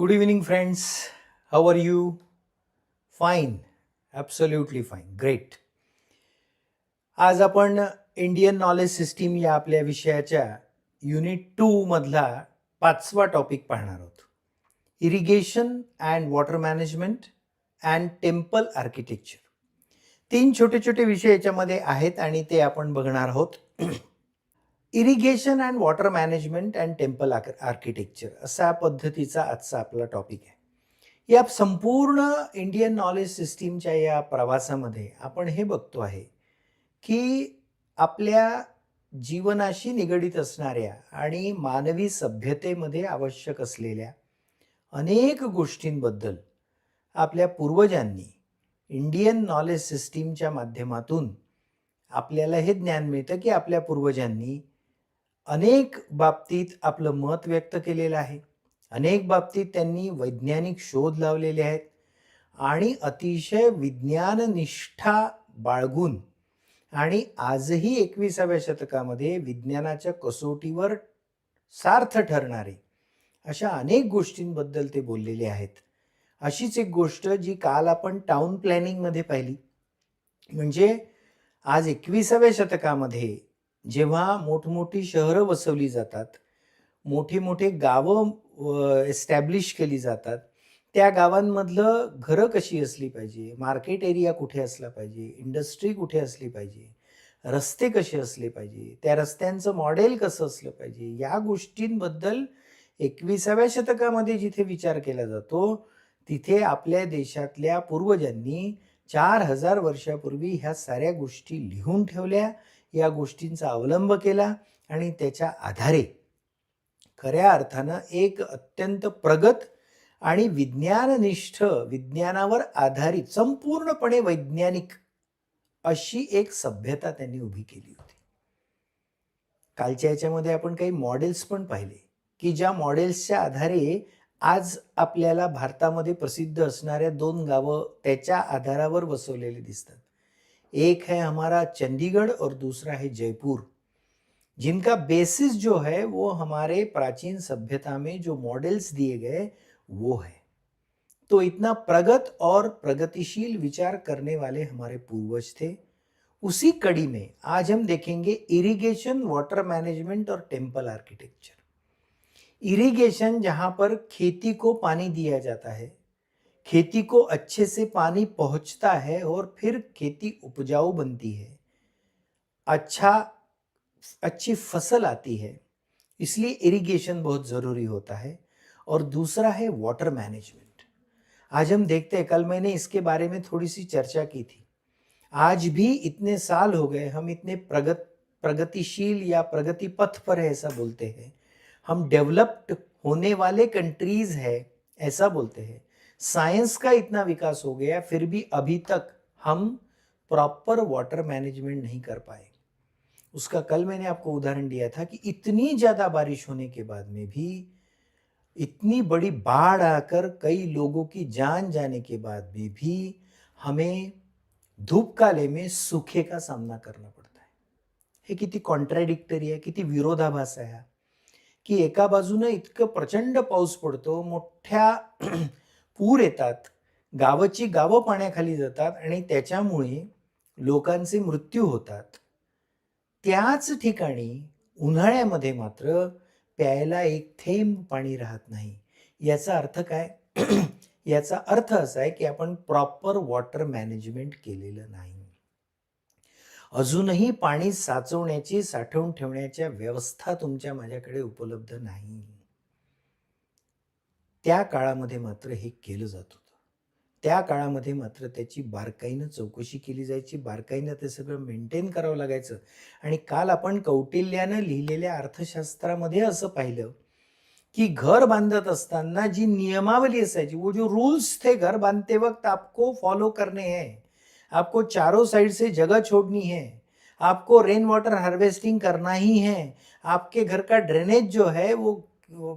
Good evening, friends. How are you? Fine. Absolutely fine. Great. आज आपण Indian knowledge system या आपल्या विषयाच्या युनिट 2 मधला 5वा टॉपिक पाहणार आहोत. Irrigation and water management and temple architecture. 3 छोटे छोटे विषय याच्यामध्ये आहेत आणि ते आपण बघणार आहोत. Irrigation and water management and temple architecture असा पद्धतीचा आजचा आपला टॉपिक आहे. या संपूर्ण इंडियन नॉलेज सिस्टीमच्या या प्रवासामध्ये आपण हे बघतो आहे की आपल्या जीवनाशी निगडित असणाऱ्या आणि मानवी सभ्यतेमध्ये आवश्यक असलेल्या अनेक गोष्टींबद्दल आपल्या पूर्वजांनी इंडियन नॉलेज सिस्टीमच्या माध्यमातून आपल्याला हे ज्ञान मिळतं की आपल्या पूर्वजांनी अनेक बाबतीत आपलं मत व्यक्त केलेलं आहे. अनेक बाबतीत त्यांनी वैज्ञानिक शोध लावलेले आहेत आणि अतिशय विज्ञाननिष्ठा बाळगून आणि आजही 21व्या शतकामध्ये विज्ञानाच्या कसोटीवर सार्थ ठरणारे अशा अनेक गोष्टींबद्दल ते बोललेले आहेत. अशीच एक गोष्ट जी काल आपण टाउन प्लॅनिंगमध्ये पाहिली, म्हणजे आज 21व्या शतकामध्ये जेव्हा मोठमोठी शहरं वसवली जातात, मोठी मोठी गावं एस्टॅब्लिश केली जातात, त्या गावांमधलं घरं कशी असली पाहिजे, मार्केट एरिया कुठे असला पाहिजे, इंडस्ट्री कुठे असली पाहिजे, रस्ते कसे असले पाहिजे, त्या रस्त्यांचं मॉडेल कसं असलं पाहिजे, या गोष्टींबद्दल 21व्या शतकामध्ये जिथे विचार केला जातो तिथे आपल्या देशातल्या पूर्वजांनी 4000 वर्षापूर्वी ह्या साऱ्या गोष्टी लिहून ठेवल्या, या गोष्टींचा अवलंब केला आणि त्याच्या आधारे खऱ्या अर्थानं एक अत्यंत प्रगत आणि विज्ञाननिष्ठ, विज्ञानावर आधारित, संपूर्णपणे वैज्ञानिक अशी एक सभ्यता त्यांनी उभी केली होती. कालच्या याच्यामध्ये आपण काही मॉडेल्स पण पाहिले की ज्या मॉडेल्सच्या आधारे आज आपल्याला भारतामध्ये प्रसिद्ध असणाऱ्या 2 गावं त्याच्या आधारावर वसवलेले दिसतात. एक है हमारा चंडीगढ़ और दूसरा है जयपुर, जिनका बेसिस जो है वो हमारे प्राचीन सभ्यता में जो मॉडल्स दिए गए वो है. तो इतना प्रगत और प्रगतिशील विचार करने वाले हमारे पूर्वज थे. उसी कड़ी में आज हम देखेंगे इरिगेशन, वाटर मैनेजमेंट और टेम्पल आर्किटेक्चर. इरिगेशन, जहाँ पर खेती को पानी दिया जाता है, खेती को अच्छे से पानी पहुंचता है और फिर खेती उपजाऊ बनती है, अच्छी फसल आती है, इसलिए इरिगेशन बहुत ज़रूरी होता है. और दूसरा है वाटर मैनेजमेंट. आज हम देखते हैं, कल मैंने इसके बारे में थोड़ी सी चर्चा की थी. आज भी इतने साल हो गए, हम इतने प्रगतिशील या प्रगति पथ पर है ऐसा बोलते हैं, हम डेवलप्ड होने वाले कंट्रीज है ऐसा बोलते हैं, साइंस का इतना विकास हो गया, फिर भी अभी तक हम प्रॉपर वाटर मैनेजमेंट नहीं कर पाए. उसका कल मैंने आपको उदाहरण दिया था कि इतनी ज़्यादा बारिश होने के बाद में भी, इतनी बड़ी बाढ़ आकर कई लोगों की जान जाने के बाद में भी हमें धूपकाले में सूखे का सामना करना पड़ता है. हे किती कॉन्ट्रॅडिक्टरी आहे, किती विरोधाभास आहे की एका बाजूनं इतकं प्रचंड पाऊस पडतो, मोठ्या पूर येतात, गावची गावं पाण्याखाली जातात आणि त्याच्यामुळे लोकांचे मृत्यू होतात. त्याच ठिकाणी उन्हाळ्यामध्ये मात्र प्यायला एक थेंब पाणी राहत नाही. याचा अर्थ काय? याचा अर्थ असा आहे की आपण प्रॉपर वॉटर मॅनेजमेंट केलेलं नाही. अजूनही पाणी साचवण्याची, साठवून ठेवण्याच्या व्यवस्था तुमच्या माझ्याकडे उपलब्ध नाही. त्या काळामध्ये मात्र हे केलं जात होतं. त्या काळामध्ये मात्र त्याची बारकाईनं चौकशी केली जायची, बारकाईनं ते सगळं मेंटेन करावं लागायचं. आणि काल आपण कौटिल्यानं लिहिलेल्या अर्थशास्त्रामध्ये असं पाहिलं कि घर बांधत असताना जी नियमावली असायची, वो जो रूल्स थे घर बांधते वक्त आपको फॉलो करने हैं, आपको चारों साइड से जगह छोड़नी है, आपको रेन वाटर हार्वेस्टिंग करना ही है, आपके घर का ड्रेनेज जो है वो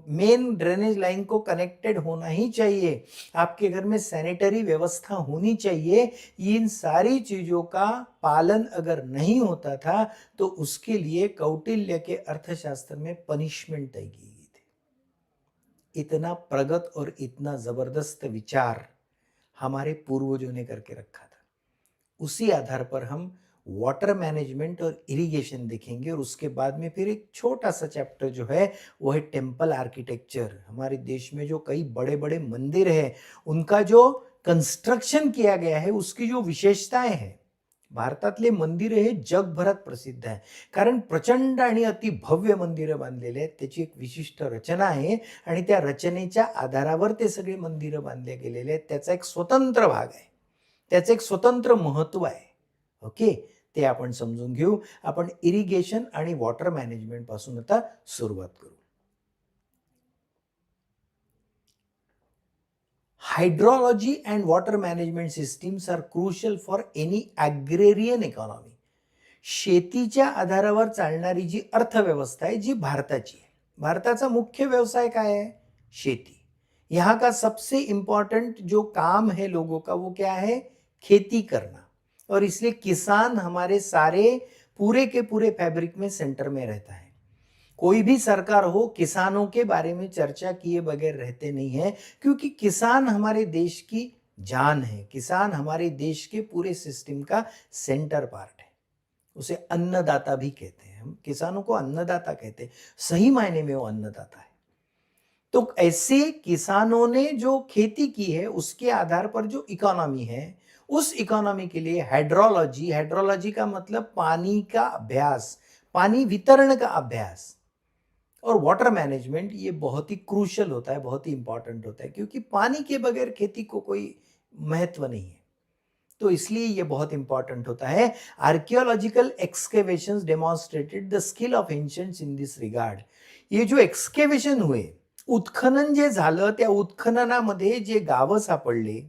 मेन ड्रेनेज लाइन को कनेक्टेड होना ही चाहिए, आपके घर में सैनिटरी व्यवस्था होनी चाहिए. इन सारी चीज़ों का पालन अगर नहीं होता था तो उसके लिए कौटिल्य के अर्थशास्त्र में पनिशमेंट तय की गई थी. इतना प्रगत और इतना ज़बरदस्त विचार हमारे पूर्वजों ने करके रखा था। उसी आधार पर हम वाटर मैनेजमेंट और इरिगेशन देखेंगे और उसके बाद में फिर एक छोटा सा चैप्टर जो है वो है टेम्पल आर्किटेक्चर। हमारे देश में जो कई बड़े बड़े मंदिर हैं उनका जो कंस्ट्रक्शन किया गया है उसकी जो विशेषताएं हैं, भारतातले मंदिर हे जगभरात प्रसिद्ध आहे, कारण प्रचंड आणि अति भव्य मंदिरं बांधलेले आहेत. त्याची एक विशिष्ट रचना आहे आणि त्या रचनेच्या आधारावर ते सगळे मंदिरं बांधले गेलेले आहेत. त्याचा एक स्वतंत्र भाग आहे, त्याचं एक स्वतंत्र महत्व आहे. ओके, ते आपण समजून घेऊ. आपण इरिगेशन आणि वॉटर मॅनेजमेंट पासून आता सुरुवात करू. Hydrology and water management systems are crucial for any agrarian economy. शेतीच्या आधारावर चालणारी जी अर्थव्यवस्था आहे जी भारताची आहे. भारताचा मुख्य व्यवसाय काय है? शेती. यहाँ का सबसे इम्पॉर्टेंट जो काम है लोगों का वो क्या है? खेती करना. और इसलिए किसान हमारे सारे पूरे के पूरे फैब्रिक में सेंटर में रहता है. कोई भी सरकार हो किसानों के बारे में चर्चा किए बगैर रहते नहीं है, क्योंकि किसान हमारे देश की जान है. किसान हमारे देश के पूरे सिस्टम का सेंटर पार्ट है. उसे अन्नदाता भी कहते हैं. हम किसानों को अन्नदाता कहते हैं, सही मायने में वो अन्नदाता है. तो ऐसे किसानों ने जो खेती की है उसके आधार पर जो इकोनॉमी है, उस इकोनॉमी के लिए हाइड्रोलॉजी का मतलब पानी का अभ्यास, पानी वितरण का अभ्यास, और वाटर मैनेजमेंट ये बहुत ही क्रूशल होता है, बहुत ही इंपॉर्टेंट होता है, क्योंकि पानी के बगैर खेती को कोई महत्व नहीं है. तो इसलिए ये बहुत इंपॉर्टेंट होता है. Archaeological excavations demonstrated the skill of ancients in this regard. ये जो एक्सकेवेशन हुए, उत्खनन जे झालं, त्या उत्खननामध्ये जे गावं सापडले,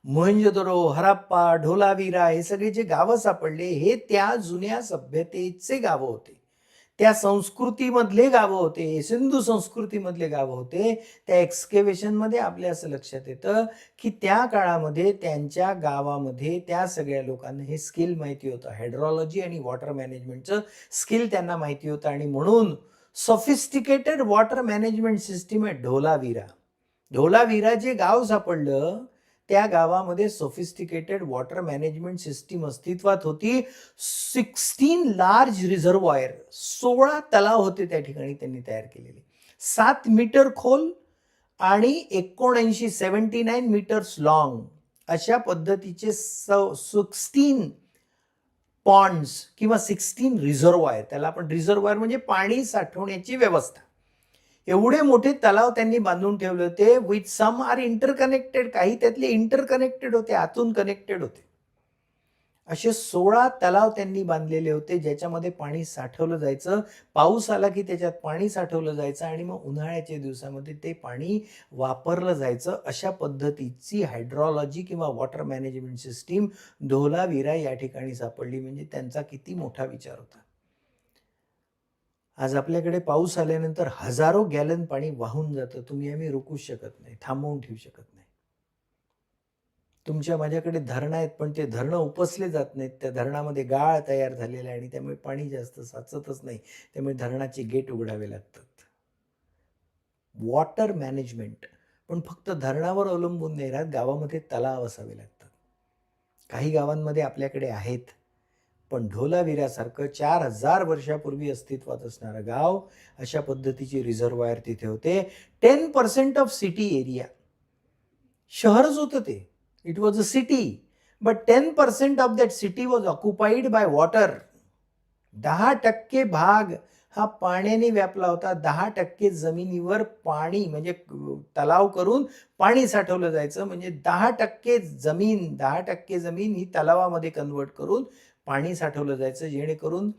मोहेंजोदरो, हराप्पा, ढोलावीरा, हे सगळे जे गावं सापडले हे त्या जुन्या सभ्यतेचे गावं होते, त्या संस्कृतीमधले गावं होते, सिंधू संस्कृतीमधले गावं होते. त्या एक्सकेवेशनमध्ये आपल्या असं लक्षात येतं की त्या काळामध्ये त्यांच्या गावामध्ये त्या सगळ्या लोकांना हे स्किल माहिती होतं, हायड्रोलॉजी आणि वॉटर मॅनेजमेंटचं स्किल त्यांना माहिती होतं. आणि म्हणून सोफिस्टिकेटेड वॉटर मॅनेजमेंट सिस्टीम आहे ढोलावीरा. ढोलावीरा जे गाव सापडलं त्या गावामध्ये सोफिस्टिकेटेड वॉटर मॅनेजमेंट सिस्टीम अस्तित्वात होती. 16 लार्ज रिझर्वॉयर, 16 तलाव होते त्या ठिकाणी त्यांनी तयार केलेले, 7 मीटर खोल आणि 79 मीटर्स लॉंग अशा पद्धतीचे 16 पॉन्ड्स किंवा 16 रिझर्वॉयर, त्याला आपण रिझर्वॉयर म्हणजे पाणी साठवण्याची व्यवस्था, एवढे मोठे तलाव त्यांनी बांधून ठेवले होते. विथ सम आर इंटरकनेक्टेड, काही त्यातले इंटरकनेक्टेड होते, आतून कनेक्टेड होते. असे 16 तलाव त्यांनी बांधलेले होते ज्याच्यामध्ये पाणी साठवलं जायचं. पाऊस आला की त्याच्यात पाणी साठवलं जायचं आणि मग उन्हाळ्याच्या दिवसामध्ये ते पाणी वापरलं जायचं. अशा पद्धतीची हायड्रोलॉजी किंवा वॉटर मॅनेजमेंट सिस्टीम धोलावीरा या ठिकाणी सापडली. म्हणजे त्यांचा किती मोठा विचार होता. आज आपल्याकडे पाऊस आल्यानंतर हजारो गॅलन पाणी वाहून जातं, तुम्ही आम्ही रोखू शकत नाही, थांबवून ठेवू शकत नाही. तुमच्या माझ्याकडे धरणं आहेत, पण ते धरणं उपसले जात नाहीत. त्या धरणामध्ये गाळ तयार झालेला आहे आणि त्यामुळे पाणी जास्त साचतच नाही, त्यामुळे धरणाचे गेट उघडावे लागतात. वॉटर मॅनेजमेंट पण फक्त धरणावर अवलंबून नाही राहत, गावामध्ये तलाव असावे लागतात. काही गावांमध्ये आपल्याकडे आहेत, पण ढोलावीरासारखं 4000 वर्षापूर्वी अस्तित्वात असणारं गाव, अशा पद्धतीची रिझर्वॉयर तिथे होते. 10% ऑफ सिटी एरिया, शहरच होतं ते, it was a city, but 10% of that city was occupied by water. 10% भाग हा पाण्याने व्यापला होता. 10% जमिनीवर पाणी म्हणजे तलाव करून पाणी साठवलं जायचं. म्हणजे 10% जमीन ही तलावामध्ये कन्वर्ट करून पाणी साठवलं जायचं, जेणेकरून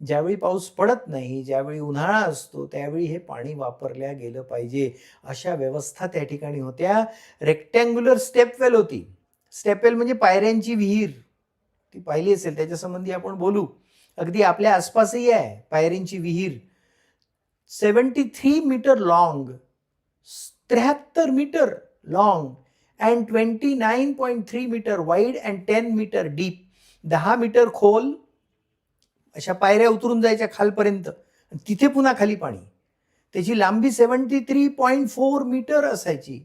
ज्यावेळी पाऊस पडत नाही, ज्यावेळी उन्हाळा असतो, त्यावेळी हे पाणी वापरल्या गेलं पाहिजे, अशा व्यवस्था त्या ठिकाणी होत्या. रेक्टँग्युलर स्टेपवेल होती. स्टेपवेल म्हणजे पायऱ्यांची विहीर, ती पाहिली असेल, त्याच्या संबंधी आपण बोलू. अगदी आपल्या आसपासही आहे पायऱ्यांची विहीर. 73 metre long, 73 metre long and 29.3 metre wide and 10 metre deep. 10 metre खोल, अशा पायऱ्या उतरून जायच्या खालपर्यंत, तिथे पुन्हा खाली पाणी. त्याची लांबी 73.4 मीटर असायची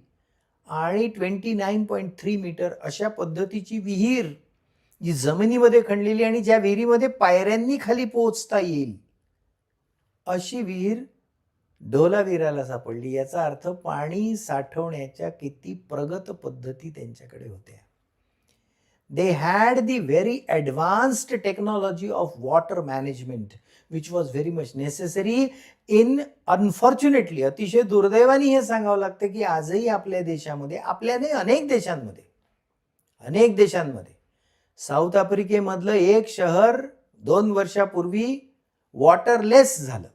आणि 29.3 मीटर अशा पद्धतीची विहीर जी जमिनीमध्ये खणलेली आणि ज्या विहिरीमध्ये पायऱ्यांनी खाली पोहोचता येईल अशी विहीर धोलावीराला सापडली. याचा अर्थ पाणी साठवण्याच्या किती प्रगत पद्धती त्यांच्याकडे होत्या. They had the very advanced technology of water management, which was very much necessary in, unfortunately, अतिशय दुर्दैवाने हे सांगावं लागतं की आजही आपल्या देशामध्ये, आपल्याने अनेक देशांमध्ये साऊथ आफ्रिकेमधलं एक शहर 2 वर्षापूर्वी वॉटरलेस झालं,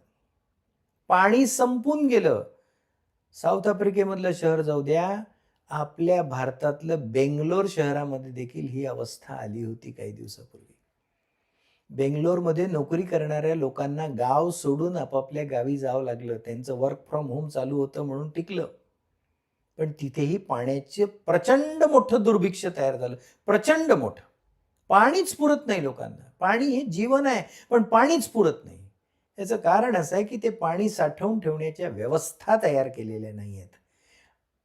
पाणी संपून गेलं. साऊथ आफ्रिकेमधलं शहर जाऊ द्या, आपल्या भारतातलं बेंगलोर शहरामध्ये देखील ही अवस्था आली होती काही दिवसापूर्वी. बेंगलोरमध्ये नोकरी करणाऱ्या लोकांना गाव सोडून आपापल्या गावी जावं लागलं. त्यांचं वर्क फ्रॉम होम चालू होतं म्हणून टिकलं, पण तिथेही पाण्याचे प्रचंड मोठं दुर्भिक्ष तयार झालं, प्रचंड मोठं. पाणीच पुरत नाही लोकांना. पाणी हे जीवन आहे, पण पाणीच पुरत नाही. याचं कारण असं आहे की ते पाणी साठवून ठेवण्याच्या व्यवस्था तयार केलेल्या नाही आहेत.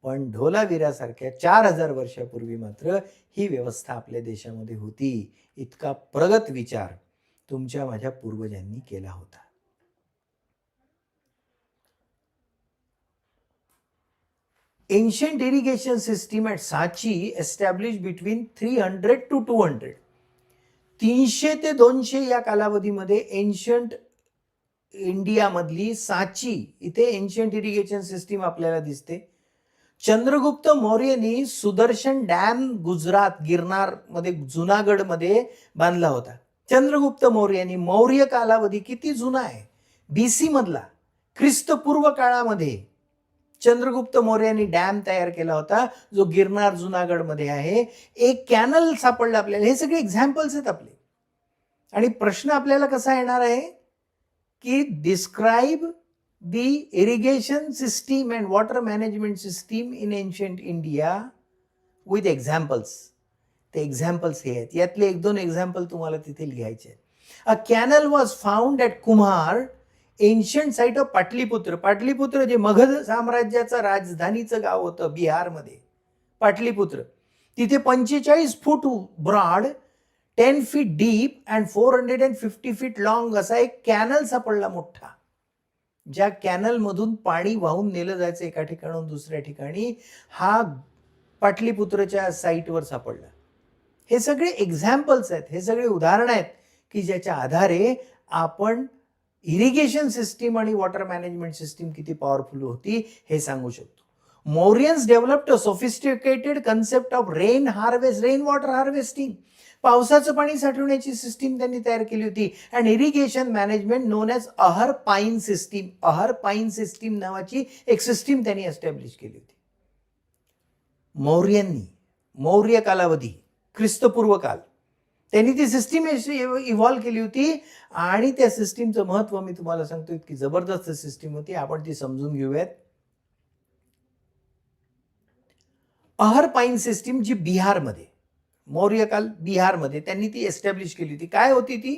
पण धोलावीरासारख्या 4000 वर्षापूर्वी मात्र ही व्यवस्था आपल्या देशामध्ये होती. इतका प्रगत विचार तुमच्या माझ्या पूर्वजांनी केला होता. Ancient irrigation system at Sanchi established between 300 to 200. 300 ते 200 या कालावधीमध्ये एन्शंट इंडियामधली सांची इथे एन्शंट इरिगेशन सिस्टीम आपल्याला दिसते. चंद्रगुप्त मौर्यनी सुदर्शन डॅम गुजरात गिरनार मध्ये जुनागड मध्ये बांधला होता. चंद्रगुप्त मौर्यनी, मौर्य कालावधी किती जुना आहे, बीसी मधला, ख्रिस्तपूर्व काळामध्ये चंद्रगुप्त मौर्यानी डॅम तयार केला होता जो गिरनार जुनागड मध्ये आहे. एक कॅनल सापडला आपल्याला. हे सगळे एक्झाम्पल्स आहेत आपले. आणि प्रश्न आपल्याला कसा येणार आहे की describe the irrigation system and water management system in ancient India with examples. ते एक्झाम्पल्स हे आहेत. यातले 1-2 एक्झाम्पल तुम्हाला तिथे लिहायचे आहेत. अ कॅनल वॉज फाउंड ॲट कुम्हार, ancient site of Pataliputra. Pataliputra जे मगध साम्राज्याचं राजधानीचं गाव होतं बिहारमध्ये, पाटलीपुत्र. तिथे 45 foot broad, 10 feet deep and 450 feet long असा एक कॅनल सापडला मोठा, ज्या कॅनलमधून पाणी वाहून नेलं जायचं एका ठिकाणाहून दुसऱ्या ठिकाणी. हा पाटलीपुत्रच्या साईटवर सापडला. हे सगळे एक्झाम्पल्स आहेत, हे सगळे उदाहरणं आहेत की ज्याच्या आधारे आपण इरिगेशन सिस्टीम आणि वॉटर मॅनेजमेंट सिस्टीम किती पॉवरफुल होती हे सांगू शकतो. Mauryans developed a sophisticated concept of rain water harvesting. पावसाचं पाणी साठवण्याची सिस्टीम त्यांनी तयार केली होती. And irrigation management known as ahar pyne system. Ahar pyne system नावाची एक सिस्टीम त्यांनी एस्टॅब्लिश केली होती. मौर्यांनी, मौर्य कालावधी, ख्रिस्तपूर्व काल, त्यांनी ती सिस्टीम इव्हॉल्व केली होती. आणि त्या सिस्टीमचं महत्व मी तुम्हाला सांगतो, इतकी जबरदस्त सिस्टीम होती. आपण ती समजून घेऊयात. अहर पाईन सिस्टीम जी बिहारमध्ये, मौर्यकाल बिहारमध्ये त्यांनी ती एस्टॅब्लिश केली होती. काय होती ती?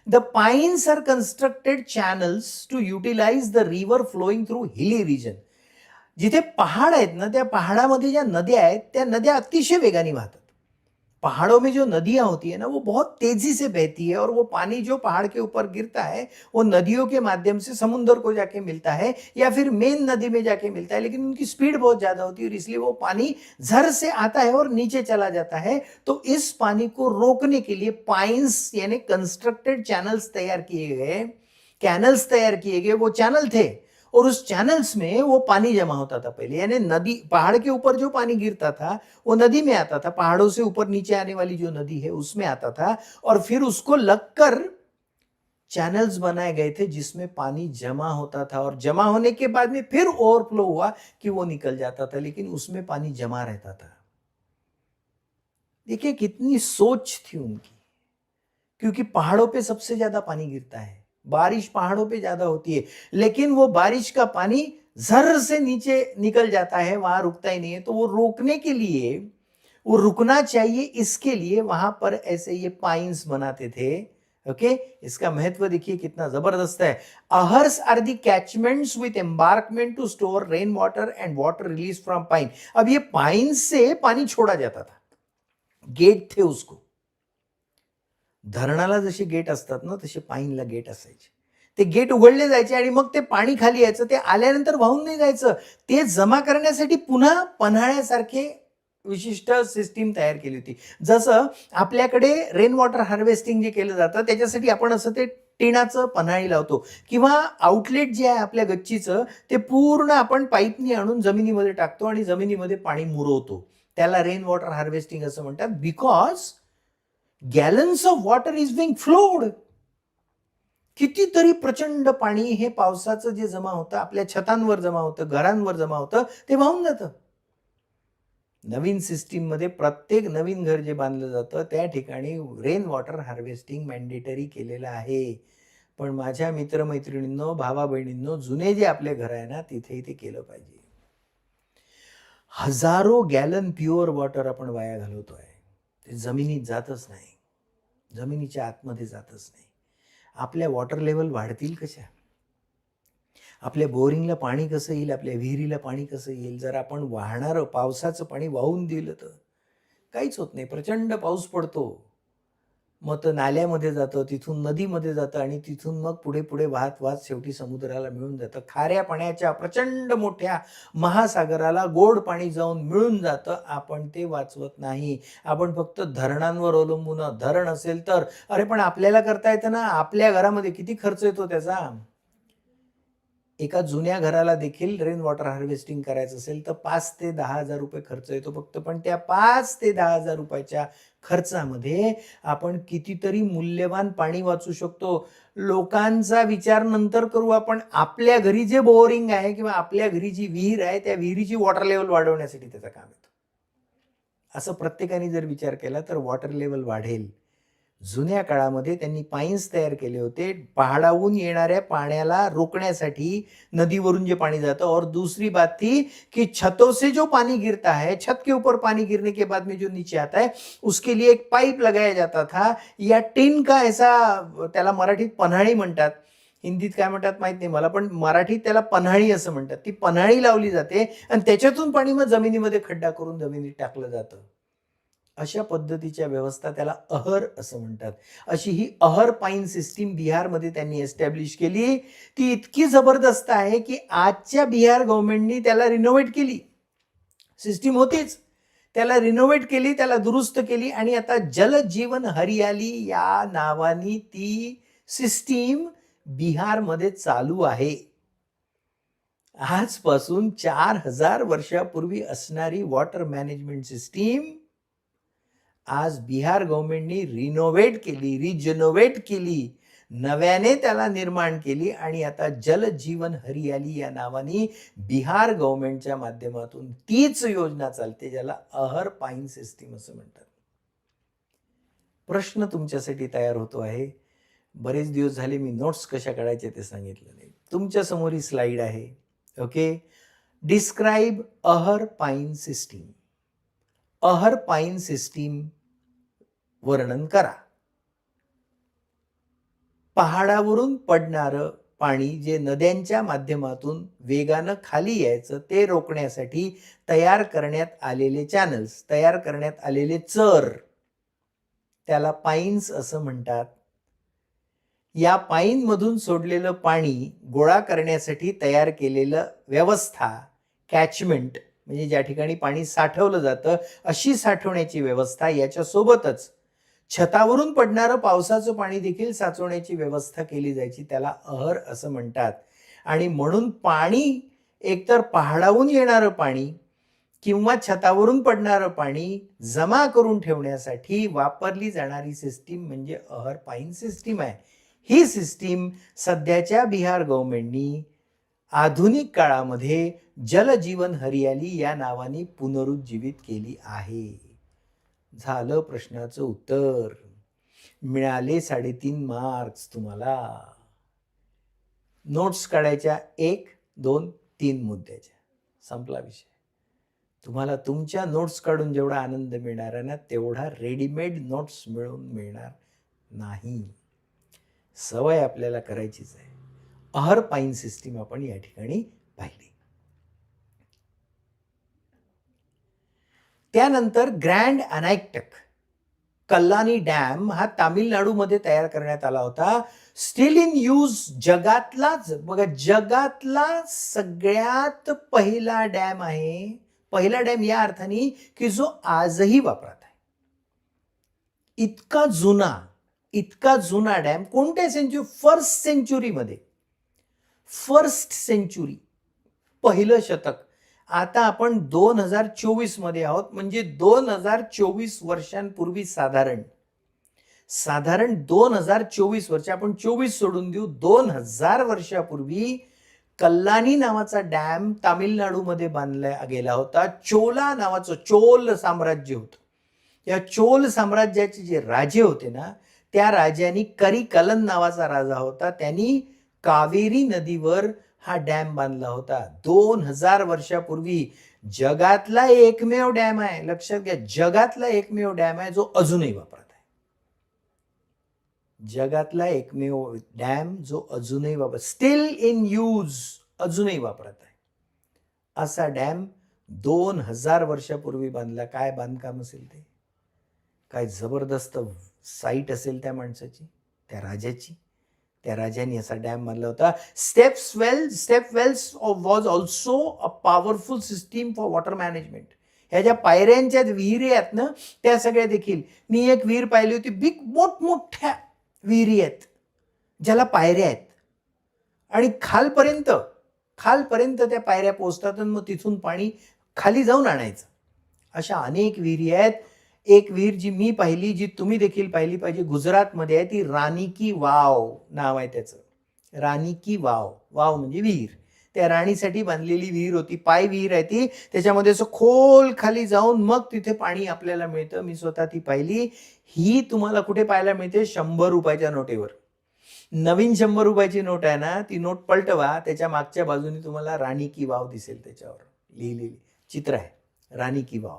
The pynes are constructed channels to utilize the river flowing through hilly region. जिथे पहाड आहेत ना, त्या पहाडामध्ये ज्या नद्या आहेत त्या नद्या अतिशय वेगाने वाहतात. पहाड़ों में जो नदियां होती है ना वो बहुत तेजी से बहती है और वो पानी जो पहाड़ के ऊपर गिरता है वो नदियों के माध्यम से समुद्र को जाके मिलता है या फिर मेन नदी में जाके मिलता है, लेकिन उनकी स्पीड बहुत ज्यादा होती है और इसलिए वो पानी झर से आता है और नीचे चला जाता है. तो इस पानी को रोकने के लिए पाइन्स यानी कंस्ट्रक्टेड चैनल्स तैयार किए गए, कैनल्स तैयार किए गए. वो चैनल थे और उस चैनल्स में वो पानी जमा होता था पहले. यानी नदी, पहाड़ के ऊपर जो पानी गिरता था वो नदी में आता था, पहाड़ों से ऊपर नीचे आने वाली जो नदी है उसमें आता था, और फिर उसको लगकर चैनल्स बनाए गए थे जिसमें पानी जमा होता था. और जमा होने के बाद में फिर ओवरफ्लो हुआ कि वो निकल जाता था, लेकिन उसमें पानी जमा रहता था. देखिए कितनी सोच थी उनकी, क्योंकि पहाड़ों पे सबसे ज्यादा पानी गिरता है, बारिश पहाड़ों पे ज्यादा होती है, लेकिन वो बारिश का पानी झर से नीचे निकल जाता है, वहां रुकता ही नहीं है. तो वो रोकने के लिए, वो रुकना चाहिए, इसके लिए वहां पर ऐसे ये पाइन्स बनाते थे ओके, इसका महत्व देखिए कितना जबरदस्त है। Ahars are the catchments with embankment to store rain water and water release from pyne. अब ये पाइन से पाणी छोड़ा जाता था, गेट थे उसको. धरणाला जसे गेट असतात ना, तसे पाईनला गेट असायचे. ते गेट उघडले जायचे आणि मग ते पाणी खाली यायचं. ते आल्यानंतर वाहून नाही जायचं. ते जमा करण्यासाठी पुन्हा पन्हाळ्यासारखे विशिष्ट सिस्टीम तयार केली होती. जसं आपल्याकडे रेन वॉटर हार्वेस्टिंग जे केलं जातं, त्याच्यासाठी आपण असं ते टिनाचं पन्हाळी लावतो किंवा आउटलेट जे आहे आपल्या गच्चीचं, ते पूर्ण आपण पाईपनी आणून जमिनीमध्ये टाकतो आणि जमिनीमध्ये पाणी मुरवतो. त्याला रेन वॉटर हार्वेस्टिंग असं म्हणतात. Because gallons of water is being flowed. कितीतरी प्रचंड पाणी हे पावसाचं जे जमा होतं, आपल्या छतांवर जमा होतं, घरांवर जमा होतं, ते वाहून जातं. नवीन सिस्टीम मध्ये प्रत्येक नवीन घर जे बांधलं जातं त्या ठिकाणी रेन वॉटर हार्वेस्टिंग मॅन्डेटरी केलेलं आहे. पण माझ्या मित्रमैत्रिणींनो, भावा बहिणींनो, जुने जे आपले घर आहे ना, तिथेही ते केलं पाहिजे. हजारो गॅलन प्युअर वॉटर आपण वाया घालवतोय. ते जमिनीत जातच नाही, जमिनीच्या आतमध्ये जातच नाही. आपल्या वॉटर लेवल वाढतील कशा? आपल्या बोरिंगला पाणी कसं येईल? आपल्या विहिरीला पाणी कसं येईल? जर आपण वाहणारं पावसाचं पाणी वाहून दिलं तर काहीच होत नाही. प्रचंड पाऊस पडतो, मग तर नाल्यामध्ये जातं, तिथून नदीमध्ये जातं आणि तिथून मग पुढे पुढे वाहत वाहत शेवटी समुद्राला मिळून जातं. खाऱ्या पाण्याच्या प्रचंड मोठ्या महासागराला गोड पाणी जाऊन मिळून जातं. आपण ते वाचवत नाही. आपण फक्त धरणांवर अवलंबून. धरण असेल तर अरे, पण आपल्याला करता येतं ना. आपल्या घरामध्ये किती खर्च येतो त्याचा? एका जुन्या घराला देखील रेन वॉटर हार्वेस्टिंग करायचं असेल तर 5 ते 10,000 रुपये खर्च येतो फक्त. पण त्या 5 ते 10,000 रुपयाच्या खर्चामध्ये आपण कितीतरी मूल्यवान पाणी वाचू शकतो. लोकांचा विचार नंतर करू आपण. आपल्या घरी जे बोअरिंग आहे किंवा आपल्या घरी जी विहीर आहे, त्या विहिरीची वॉटर लेवल वाढवण्यासाठी त्याचं काम येतं. असं प्रत्येकाने जर विचार केला तर वॉटर लेवल वाढेल. जुन्या काळामध्ये त्यांनी पाईन्स तयार केले होते पहाडावरून येणाऱ्या पाण्याला रोकण्यासाठी, नदीवरून जे पाणी जातं. और दूसरी बात थी कि छतों से जो पानी गिरता है, छत के ऊपर पानी गिरने के बाद में जो नीचे आता है, उसके लिए एक पाइप लगाया जाता था या टिन का ऐसा, त्याला मराठीत पन्हाळी म्हणतात, हिंदीत काय म्हणतात माहित नाही मला, पण मराठीत त्याला पन्हाळी असं म्हणतात. ती पन्हाळी लावली जाते आणि त्याच्यातून पाणी मग जमिनीमध्ये खड्डा करून जमिनीत टाकलं जातं. अशा पद्धतीच्या व्यवस्था, त्याला अहर असं म्हणतात. अशी ही अहर पाईन सिस्टीम बिहारमध्ये त्यांनी एस्टॅब्लिश केली. ती इतकी जबरदस्त आहे की आजच्या बिहार गव्हर्नमेंटनी त्याला रिनोव्हेट केली. सिस्टीम होतीच, त्याला रिनोव्हेट केली, त्याला दुरुस्त केली आणि आता जल जीवन हरियाली या नावानी ती सिस्टीम बिहारमध्ये चालू आहे. आजपासून 4000 वर्षापूर्वी असणारी वॉटर मॅनेजमेंट सिस्टीम आज बिहार गव्हर्नमेंटनी रिनोव्हेट केली, रिजनोव्हेट केली, नव्याने त्याला निर्माण केली आणि आता जल जीवन हरियाली या नावाने बिहार गव्हर्नमेंटच्या माध्यमातून तीच योजना चालते, ज्याला अहर पाईन सिस्टीम असं म्हणतात. प्रश्न तुमच्यासाठी तयार होतो आहे. बरेच दिवस झाले मी नोट्स कशा काढायचे ते सांगितलं नाही. तुमच्या समोर ही स्लाइड आहे. Okay, describe अहर pyne system. Ahar pyne system वर्णन करा. पहाडावरून पडणारं पाणी जे नद्यांच्या माध्यमातून वेगानं खाली यायचं, ते रोखण्यासाठी तयार करण्यात आलेले चॅनल्स, तयार करण्यात आलेले चर, त्याला पाईन्स असं म्हणतात. या पाईन मधून सोडलेलं पाणी गोळा करण्यासाठी तयार केलेलं व्यवस्था, कॅचमेंट, म्हणजे ज्या ठिकाणी पाणी साठवलं जातं अशी साठवण्याची व्यवस्था, याच्यासोबतच छतावरून पडणारं पावसाचं पाणी देखील साचवण्याची व्यवस्था केली जायची. त्याला अहर असं म्हणतात. आणि म्हणून पाणी, एकतर पहाडावरून येणारं पाणी किंवा छतावरून पडणारं पाणी जमा करून ठेवण्यासाठी वापरली जाणारी सिस्टीम म्हणजे अहर पाईन सिस्टीम आहे. ही सिस्टीम सध्याच्या बिहार गव्हर्नमेंटनी आधुनिक काळामध्ये जल जीवन हरियाली या नावाने पुनरुज्जीवित केली आहे. झालं प्रश्नाचं उत्तर. मिळाले 3.5 मार्क्स तुम्हाला. नोट्स काढायच्या 1, 2, 3 मुद्द्याच्या. संपला विषय. तुम्हाला तुमच्या नोट्स काढून जेवढा आनंद मिळणार आहे ना, तेवढा रेडीमेड नोट्स मिळून मिळणार नाही. सवय आपल्याला करायचीच आहे. अहरपाईन सिस्टीम आपण या ठिकाणी पाहिली. त्यानंतर ग्रँड अनायक्टक कल्लानी डॅम हा तामिळनाडूमध्ये तयार करण्यात आला होता. स्टील इन यूज जगातलाच बघा, जगातला सगळ्यात पहिला डॅम आहे. पहिला डॅम या अर्थाने की जो आजही वापरात आहे. इतका जुना डॅम कोणत्या सेंचुरी? फर्स्ट सेंचुरीमध्ये, फर्स्ट सेंचुरी, पहिलं शतक. आता आपण 2024 मध्ये आहोत, म्हणजे 2024 वर्षांपूर्वी साधारण 2024 वर्ष, आपण 24 सोडून देऊ, 2000 वर्षापूर्वी कल्लानी नावाचा डॅम तामिळनाडूमध्ये बांधला गेला होता. चोला नावाचं चोल साम्राज्य होतं. या चोल साम्राज्याचे जे राजे होते ना, त्या राजांनी करिकलन नावाचा राजा होता, त्यांनी कावेरी नदीवर हा डॅम बांधला होता 2000 वर्षापूर्वी. जगातला एकमेव डॅम आहे, लक्षात घ्या, जगातला एकमेव डॅम आहे जो अजूनही वापरत आहे. जगातला एकमेव डॅम जो अजूनही स्टील इन यूज, अजूनही वापरत आहे, असा डॅम 2000 वर्षापूर्वी बांधला. काय बांधकाम असेल ते, काय जबरदस्त साईट असेल त्या माणसाची, त्या राजाची. त्या राजाने असा डॅम बांधला होता. Step wells was also a powerful system for water management. ह्या ज्या पायऱ्यांच्या विहिरी आहेत ना, त्या सगळ्या देखील, मी एक विहीर पाहिली होती, बिग मोठमोठ्या विहिरी आहेत ज्याला पायऱ्या आहेत, आणि खालपर्यंत त्या पायऱ्या पोहोचतात, आणि मग तिथून पाणी खाली जाऊन आणायचं. अशा अनेक विहिरी आहेत. एक विहीर जी मी पाहिली, जी तुम्ही देखील पाहिली पाहिजे, गुजरातमध्ये आहे, ती राणी की वाव नाव आहे त्याचं. राणी की वाव, वाव म्हणजे विहीर. त्या राणीसाठी बांधलेली विहीर होती, पाय विहीर आहे ती. त्याच्यामध्ये असं खोल खाली जाऊन मग तिथे पाणी आपल्याला मिळतं. मी स्वतः ती पाहिली. ही तुम्हाला कुठे पाहायला मिळते? 100 रुपयाच्या नोटेवर. नवीन 100 रुपयाची नोट आहे ना, ती नोट पलटवा, त्याच्या मागच्या बाजूने तुम्हाला राणी की वाव दिसेल, त्याच्यावर लिहिलेली चित्र आहे राणी की वाव.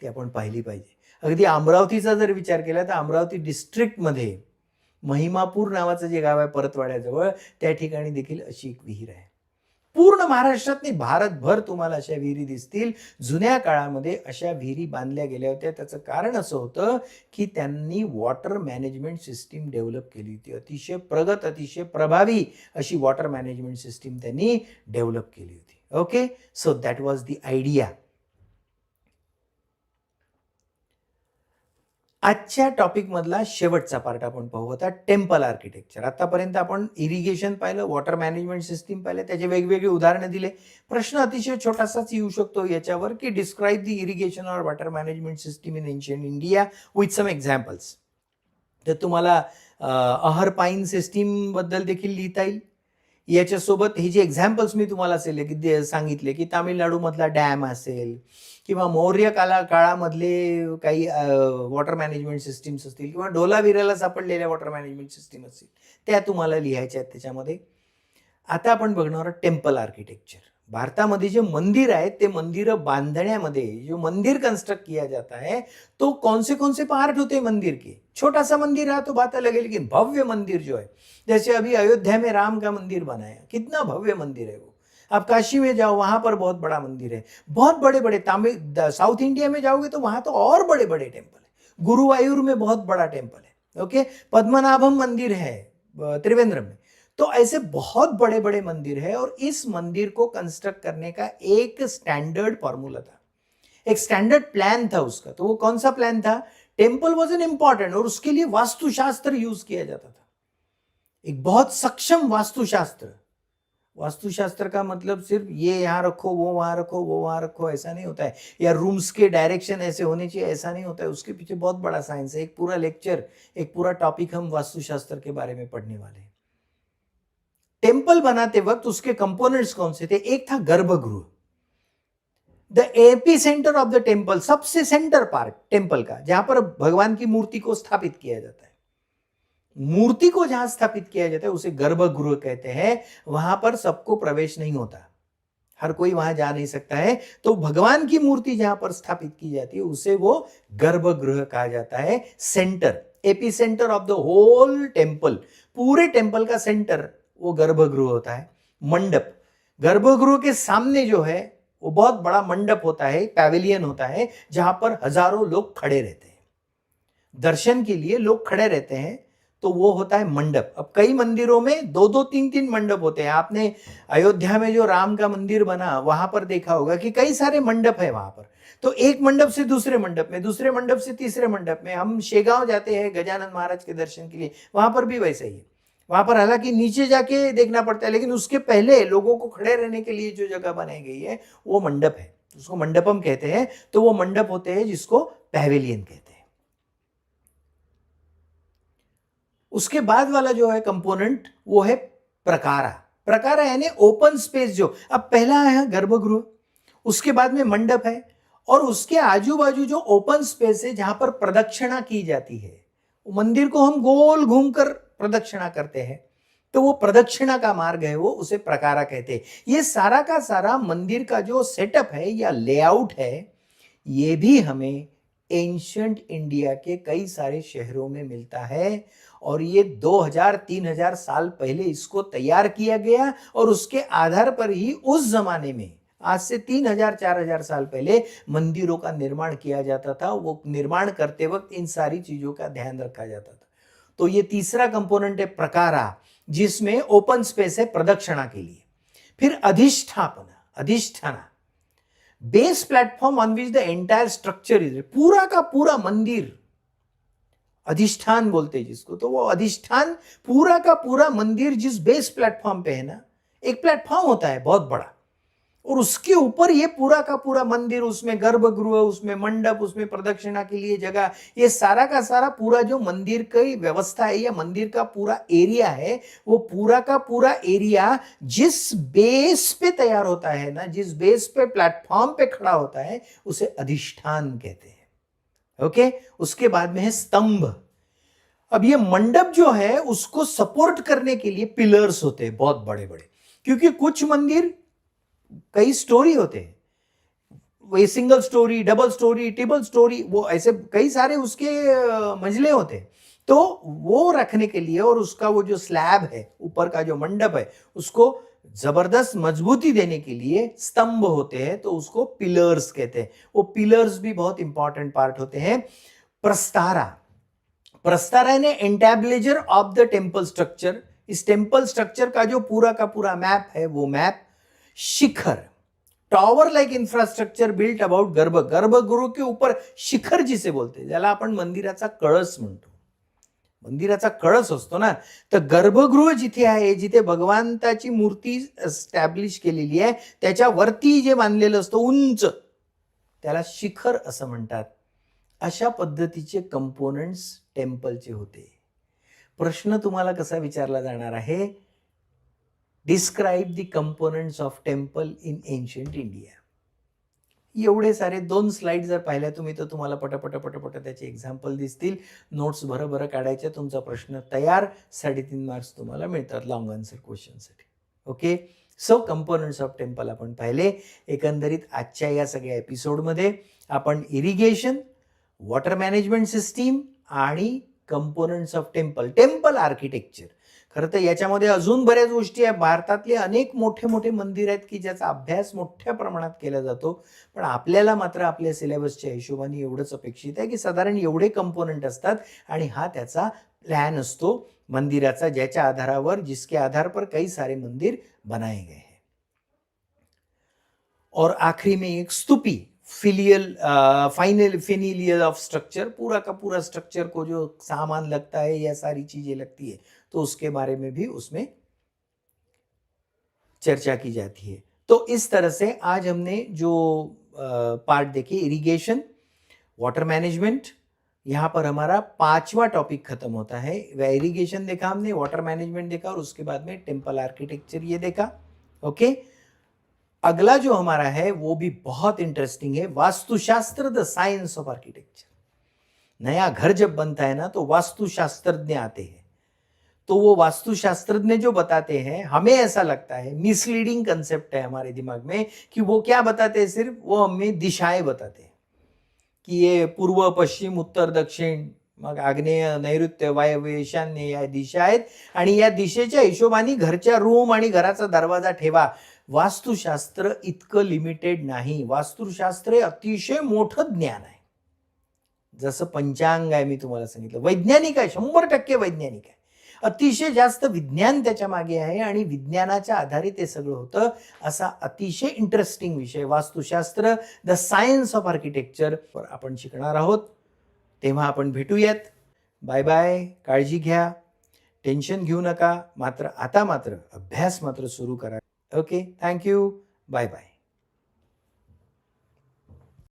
ती आपण पाहिली पाहिजे. अगदी अमरावतीचा जर विचार केला तर अमरावती डिस्ट्रिक्टमध्ये महिमापूर नावाचं जे गाव आहे परतवाड्याजवळ, त्या ठिकाणी देखील अशी एक विहीर आहे. पूर्ण महाराष्ट्रात नाही, भारतभर तुम्हाला अशा विहिरी दिसतील. जुन्या काळामध्ये अशा विहिरी बांधल्या गेल्या होत्या. त्याचं कारण असं होतं की त्यांनी वॉटर मॅनेजमेंट सिस्टीम डेव्हलप केली होती. अतिशय प्रगत, अतिशय प्रभावी अशी वॉटर मॅनेजमेंट सिस्टीम त्यांनी डेव्हलप केली होती. Okay, so that was the idea. आजच्या टॉपिक मधला शेवटचा पार्ट आपण पाहू आता, टेम्पल आर्किटेक्चर. आतापर्यंत आपण इरिगेशन पाहिलं, वॉटर मॅनेजमेंट सिस्टीम पाहिलं, त्याचे वेगवेगळे उदाहरणं दिले. प्रश्न अतिशय छोटासाच येऊ शकतो याच्यावर की describe the irrigation or water management system in ancient India with some examples. तर तुम्हाला अहरपाईन सिस्टीम बद्दल देखील लिहिता येईल. याच्यासोबत हे जे एक्झाम्पल्स मी तुम्हाला सांगितले की तामिळनाडूमधला डॅम असेल, किंवा मौर्य काळामधले काही वॉटर मॅनेजमेंट सिस्टीम्स असतील, किंवा ढोलावीराला सापडलेल्या वॉटर मॅनेजमेंट सिस्टीम असतील, त्या तुम्हाला लिहायच्या आहेत त्याच्यामध्ये. आता आपण बघणार टेम्पल आर्किटेक्चर. भारतामध्ये जे मंदिर आहेत, ते मंदिर बांधण्यामध्ये जो मंदिर कंस्ट्रक्ट किया जाता है, तो कौन से पार्ट होते मंदिर के. छोटा सा मंदिर है तो बात अलग है, लेकिन भव्य मंदिर जो है, जैसे अभी अयोध्या में राम का मंदिर बनाया, कितना भव्य मंदिर है वो. आप काशी में जाओ, वहां पर बहुत बड़ा मंदिर है, बहुत बड़े बड़े. साउथ इंडिया में जाओगे तो वहां तो और बड़े बड़े टेम्पल है. गुरुवायूर में बहुत बड़ा टेम्पल है. ओके, पद्मनाभम मंदिर है त्रिवेंद्रम में. तो ऐसे बहुत बड़े बड़े मंदिर है, और इस मंदिर को कंस्ट्रक्ट करने का एक स्टैंडर्ड फॉर्मूला था, एक स्टैंडर्ड प्लान था उसका. तो वो कौन सा प्लान था? टेम्पल वॉज एन इंपॉर्टेंट, और उसके लिए वास्तुशास्त्र यूज किया जाता था. एक बहुत सक्षम वास्तुशास्त्र. वास्तुशास्त्र का मतलब सिर्फ ये यहाँ रखो, वो वहां रखो, वो वहां रखो, ऐसा नहीं होता है, या रूम्स के डायरेक्शन ऐसे होने चाहिए, ऐसा नहीं होता है. उसके पीछे बहुत बड़ा साइंस है. एक पूरा लेक्चर, एक पूरा टॉपिक हम वास्तुशास्त्र के बारे में पढ़ने वाले हैं. टेम्पल बनाते वक्त उसके कंपोनेंट्स कौन से थे? एक था गर्भगृह. The AP centre of the temple, सबसे सेंटर पार्ट टेम्पल का, जहां पर भगवान की मूर्ति को स्थापित किया जाता है. मूर्ति को जहां स्थापित किया जाता है उसे गर्भगृह कहते हैं. वहां पर सबको प्रवेश नहीं होता, हर कोई वहां जा नहीं सकता है. तो भगवान की मूर्ति जहां पर स्थापित की जाती है उसे वो गर्भगृह कहा जाता है. Centre, epicentre of the whole temple, पूरे टेम्पल का सेंटर वो गर्भगृह होता है, मंडप। गर्भगृह के सामने जो है वो बहुत बड़ा मंडप होता है, पैविलियन होता है, जहां पर हजारों लोग खड़े रहते हैं, दर्शन के लिए लोग खड़े रहते हैं, तो वो होता है मंडप। अब कई मंदिरों में दो दो तीन तीन मंडप होते हैं। आपने अयोध्या में जो राम का मंदिर बना वहां पर देखा होगा कि कई सारे मंडप है वहां पर। तो एक मंडप से दूसरे मंडप में, दूसरे मंडप से तीसरे मंडप में। हम शेगांव जाते हैं गजानन महाराज के दर्शन के लिए, वहां पर भी वैसा ही है। वहां पर हालांकि नीचे जाके देखना पड़ता है, लेकिन उसके पहले लोगों को खड़े रहने के लिए जो जगह बनाई गई है वो मंडप है, उसको मंडपम कहते हैं। तो वो मंडप होते हैं जिसको पैविलियन कहते हैं। उसके बाद वाला जो है कंपोनेंट वो है प्रकारा। प्रकारा यानी ओपन स्पेस। जो अब पहला है गर्भगृह, उसके बाद में मंडप है, और उसके आजू बाजू जो ओपन स्पेस है जहां पर प्रदक्षिणा की जाती है, मंदिर को हम गोल घूमकर प्रदक्षिणा करते हैं, तो वो प्रदक्षिणा का मार्ग है, वो उसे प्रकारा कहते हैं। ये सारा का सारा मंदिर का जो सेटअप है या लेआउट है, ये भी हमें एंशिएंट इंडिया के कई सारे शहरों में मिलता है, और ये 2000-3000 साल पहले इसको तैयार किया गया, और उसके आधार पर ही उस जमाने में आज से 3000-4000 साल पहले मंदिरों का निर्माण किया जाता था। वो निर्माण करते वक्त इन सारी चीजों का ध्यान रखा जाता था। तो ये तीसरा कंपोनेंट है प्रकारा, जिसमें ओपन स्पेस है प्रदक्षिणा के लिए। फिर अधिष्ठापना, अधिष्ठाना, base platform on which the entire structure is, पूरा का पूरा मंदिर अधिष्ठान बोलते हैं जिसको। तो वो अधिष्ठान, पूरा का पूरा मंदिर जिस बेस प्लेटफॉर्म पे है ना, एक प्लेटफॉर्म होता है बहुत बड़ा, और उसके ऊपर ये पूरा का पूरा मंदिर, उसमें गर्भगृह, उसमें मंडप, उसमें प्रदक्षिणा के लिए जगह, ये सारा का सारा पूरा जो मंदिर की व्यवस्था है या मंदिर का पूरा एरिया है, वो पूरा का पूरा एरिया जिस बेस पे तैयार होता है ना, जिस बेस पे प्लेटफॉर्म पे खड़ा होता है, उसे अधिष्ठान कहते हैं। ओके, उसके बाद में है स्तंभ। अब ये मंडप जो है उसको सपोर्ट करने के लिए पिलर्स होते हैं बहुत बड़े बड़े, क्योंकि कुछ मंदिर कई स्टोरी होते हैं, वो single storey, double storey, triple storey, वो ऐसे कई सारे उसके मंजिले होते हैं। तो वो रखने के लिए, और उसका वो जो स्लैब है ऊपर का जो मंडप है, उसको जबरदस्त मजबूती देने के लिए स्तंभ होते हैं, तो उसको पिलर्स कहते हैं। वो पिलर्स भी बहुत इंपॉर्टेंट पार्ट होते हैं। प्रस्तारा, प्रस्तारा यानी entablature of the temple structure. इस टेम्पल स्ट्रक्चर का जो पूरा का पूरा मैप है वो मैप। शिखर, tower like infrastructure built about गर्भगृह के ऊपर शिखर जिसे बोलते, ज्याला आपण मंदिराचा कळस म्हणतो, मंदिराचा कळस असतो ना, तर गर्भगृह जिथे आहे, जिथे भगवंताची मूर्ती स्टॅब्लिश केलेली आहे, त्याच्यावरती जे बांधलेलं असतं उंच, त्याला शिखर असं म्हणतात। अशा पद्धतीचे कंपोनेंट्स टेम्पलचे होते। प्रश्न तुम्हाला कसा विचारला जाणार आहे, describe the components of temple in ancient India. एवढे सारे 2 स्लाइड जर पाहिल्या तुम्ही तर तुम्हाला पटपट पटपट त्याचे एक्झाम्पल दिसतील। नोट्स भरभर काढायचे, तुमचा प्रश्न तयार, 3.5 मार्क्स तुम्हाला मिळतात लॉंग आन्सर क्वेश्चनसाठी। Okay, so components of temple आपण पाहिले। एकंदरीत आजच्या या सगळ्या एपिसोडमध्ये आपण इरिगेशन, वॉटर मॅनेजमेंट सिस्टीम आणि components of temple, temple architecture, खरं तर याच्यामध्ये अजून बऱ्याच गोष्टी आहेत। भारतातले अनेक मोठे मोठे मंदिर आहेत की ज्याचा अभ्यास मोठ्या प्रमाणात केला जातो, पण आपल्याला मात्र आपल्या सिलेबसच्या हिशोबाने एवढंच अपेक्षित आहे की साधारण एवढे कंपोनेंट असतात, आणि हा त्याचा प्लॅन असतो मंदिराचा, ज्याच्या आधारावर, जिसके आधार पर कई सारे मंदिर बनाए गए हैं। और आखिरी में एक स्तूपी, फिनिलियल ऑफ स्ट्रक्चर, पूरा का पूरा स्ट्रक्चर को जो सामान लगता है या सारी चीजें लगती है, तो उसके बारे में भी उसमें चर्चा की जाती है। तो इस तरह से आज हमने जो पार्ट देखे, इरिगेशन, वाटर मैनेजमेंट, यहां पर हमारा 5वां टॉपिक खत्म होता है। इरिगेशन देखा हमने, वाटर मैनेजमेंट देखा, और उसके बाद में टेम्पल आर्किटेक्चर ये देखा। ओके, अगला जो हमारा है वो भी बहुत इंटरेस्टिंग है, वास्तुशास्त्र, द साइंस ऑफ आर्किटेक्चर। नया घर जब बनता है ना तो वास्तुशास्त्रज्ञ आते हैं, तो वो वास्तुशास्त्रज्ञ जो बताते हैं, हमें ऐसा लगता है मिसलीडिंग कंसेप्ट है हमारे दिमाग में कि वो क्या बताते हैं, सिर्फ वो हमें दिशाएं बताते हैं कि ये पूर्व, पश्चिम, उत्तर, दक्षिण, मग आग्नेय, नैऋत्य, वायव्य, ईशान्य या दिशा आहेत आणि या दिशेच्या हिशोबाने घरच्या रूम आणि घराचा दरवाजा ठेवा. वास्तुशास्त्र इतकं लिमिटेड नाही. वास्तुशास्त्र हे अतिशय मोठं ज्ञान आहे. जसं पंचांग आहे, मी तुम्हाला सांगितलं, वैज्ञानिक आहे, 100% वैज्ञानिक आहे. अतिशय जास्त विज्ञान त्याच्या मागे आहे आणि विज्ञानाच्या आधारे ते सगळं होतं. असा अतिशय इंटरेस्टिंग विषय वास्तुशास्त्र, द सायन्स ऑफ आर्किटेक्चर आपण शिकणार आहोत. तेव्हा आपण भेटूयात. Bye bye. काळजी घ्या, टेन्शन घेऊ नका. मात्र आता अभ्यास मात्र सुरू करा. Okay, thank you. Bye bye.